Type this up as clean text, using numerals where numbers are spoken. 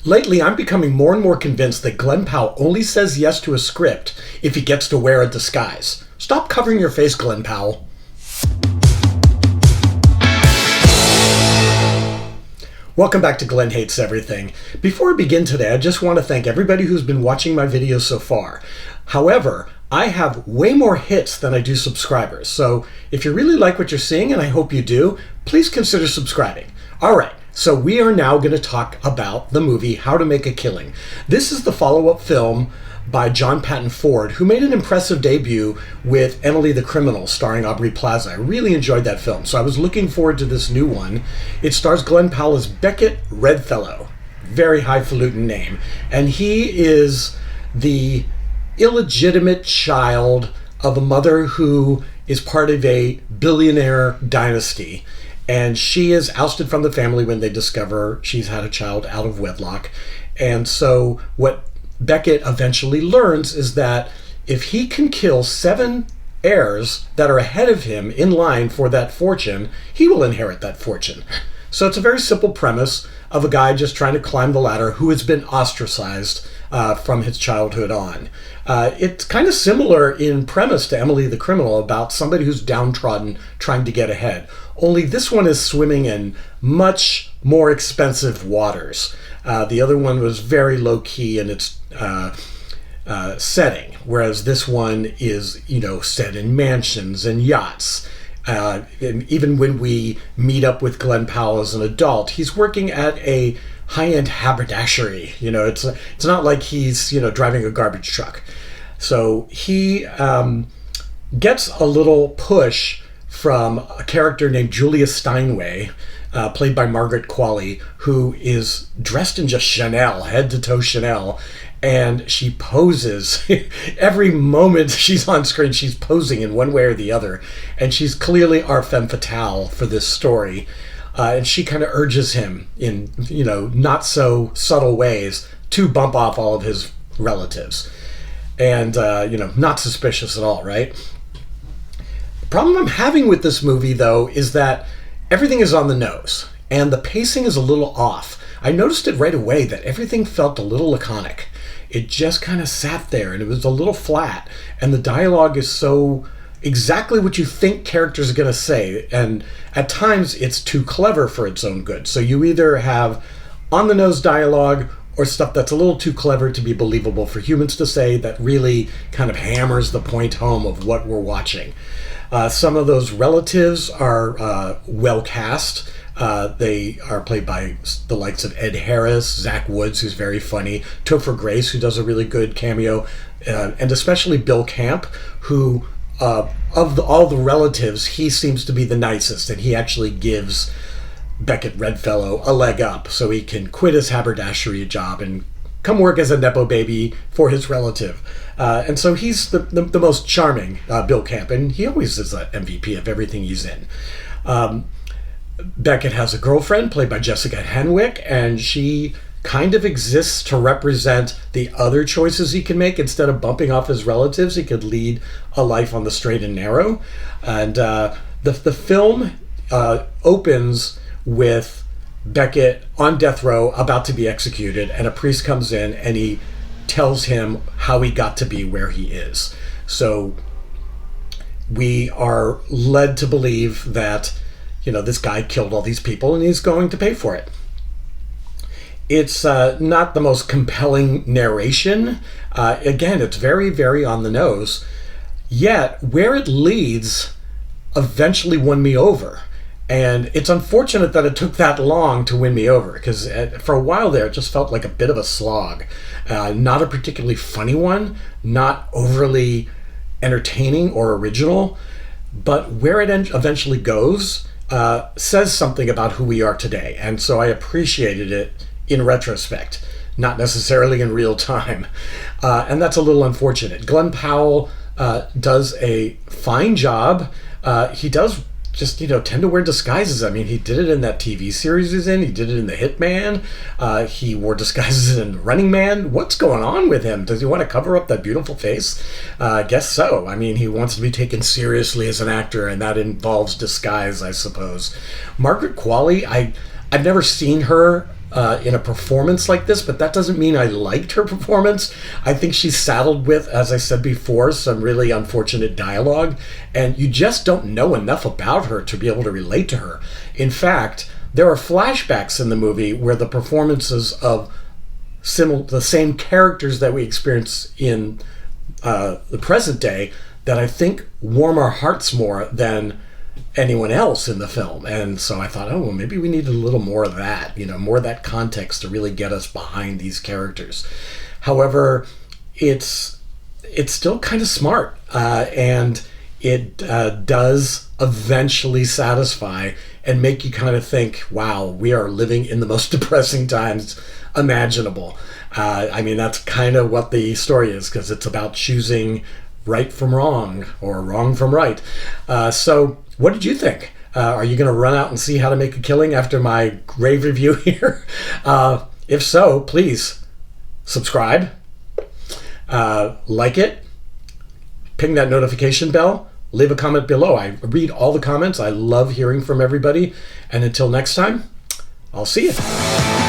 Lately, I'm becoming more and more convinced that Glen Powell only says yes to a script if he gets to wear a disguise. Stop covering your face, Glen Powell. Welcome back to Glen Hates Everything. Before I begin today, I just want to thank everybody who's been watching my videos so far. However, I have way more hits than I do subscribers, so if you really like what you're seeing, and I hope you do, please consider subscribing. Alright, so we are now going to talk about the movie How to Make a Killing. This is the follow-up film by John Patton Ford, who made an impressive debut with Emily the Criminal, starring Aubrey Plaza. I really enjoyed that film, so I was looking forward to this new one. It stars Glen Powell as Beckett Redfellow. Very highfalutin name. And he is the illegitimate child of a mother who is part of a billionaire dynasty. And she is ousted from the family when they discover she's had a child out of wedlock. And so what Beckett eventually learns is that if he can kill 7 heirs that are ahead of him in line for that fortune, he will inherit that fortune. So it's a very simple premise of a guy just trying to climb the ladder who has been ostracized from his childhood on. It's kind of similar in premise to Emily the Criminal, about somebody who's downtrodden trying to get ahead. Only this one is swimming in much more expensive waters. The other one was very low-key in its setting, whereas this one is, set in mansions and yachts. And even when we meet up with Glen Powell as an adult, he's working at a high-end haberdashery. It's not like he's, driving a garbage truck. So he gets a little push from a character named Julia Steinway, played by Margaret Qualley, who is dressed in just Chanel, head to toe Chanel, and she poses. Every moment she's on screen, she's posing in one way or the other, and she's clearly our femme fatale for this story. And she kind of urges him in, not so subtle ways to bump off all of his relatives. And, not suspicious at all, right? The problem I'm having with this movie, though, is that everything is on the nose, and the pacing is a little off. I noticed it right away that everything felt a little laconic. It just kind of sat there, and it was a little flat, and the dialogue is so exactly what you think characters are going to say, and at times it's too clever for its own good. So you either have on-the-nose dialogue or stuff that's a little too clever to be believable for humans to say, that really kind of hammers the point home of what we're watching. Some of those relatives are well cast. They are played by the likes of Ed Harris, Zach Woods, who's very funny, Topher Grace, who does a really good cameo, and especially Bill Camp, who, of all the relatives, he seems to be the nicest, and he actually gives Beckett Redfellow a leg up so he can quit his haberdashery job and come work as a Nepo baby for his relative. And so he's the most charming, Bill Camp, and he always is the MVP of everything he's in. Beckett has a girlfriend played by Jessica Henwick, and she kind of exists to represent the other choices he can make. Instead of bumping off his relatives, he could lead a life on the straight and narrow. And the film opens with Beckett on death row, about to be executed, and a priest comes in and he tells him how he got to be where he is. So we are led to believe that, this guy killed all these people and he's going to pay for it. It's not the most compelling narration. Again, it's very, very on the nose. Yet, where it leads eventually won me over. And it's unfortunate that it took that long to win me over, because for a while there, it just felt like a bit of a slog. Not a particularly funny one, not overly entertaining or original, but where it eventually goes says something about who we are today. And so I appreciated it in retrospect, not necessarily in real time. And that's a little unfortunate. Glen Powell does a fine job. He does just, tend to wear disguises. I mean, he did it in that TV series he's in. He did it in The Hitman. He wore disguises in Running Man. What's going on with him? Does he want to cover up that beautiful face? I guess so. I mean, he wants to be taken seriously as an actor, and that involves disguise, I suppose. Margaret Qualley, I've never seen her in a performance like this, but that doesn't mean I liked her performance. I think she's saddled with, as I said before, some really unfortunate dialogue, and you just don't know enough about her to be able to relate to her. In fact, there are flashbacks in the movie where the performances of the same characters that we experience in the present day that I think warm our hearts more than anyone else in the film. And so I thought, oh, well, maybe we needed a little more of that, more of that context to really get us behind these characters. However, it's still kind of smart, and it does eventually satisfy and make you kind of think, wow, we are living in the most depressing times imaginable. I mean, that's kind of what the story is, because it's about choosing right from wrong or wrong from right. So what did you think? Are you going to run out and see How to Make a Killing after my rave review here? If so, please subscribe, like it, ping that notification bell, leave a comment below. I read all the comments. I love hearing from everybody. And until next time, I'll see you.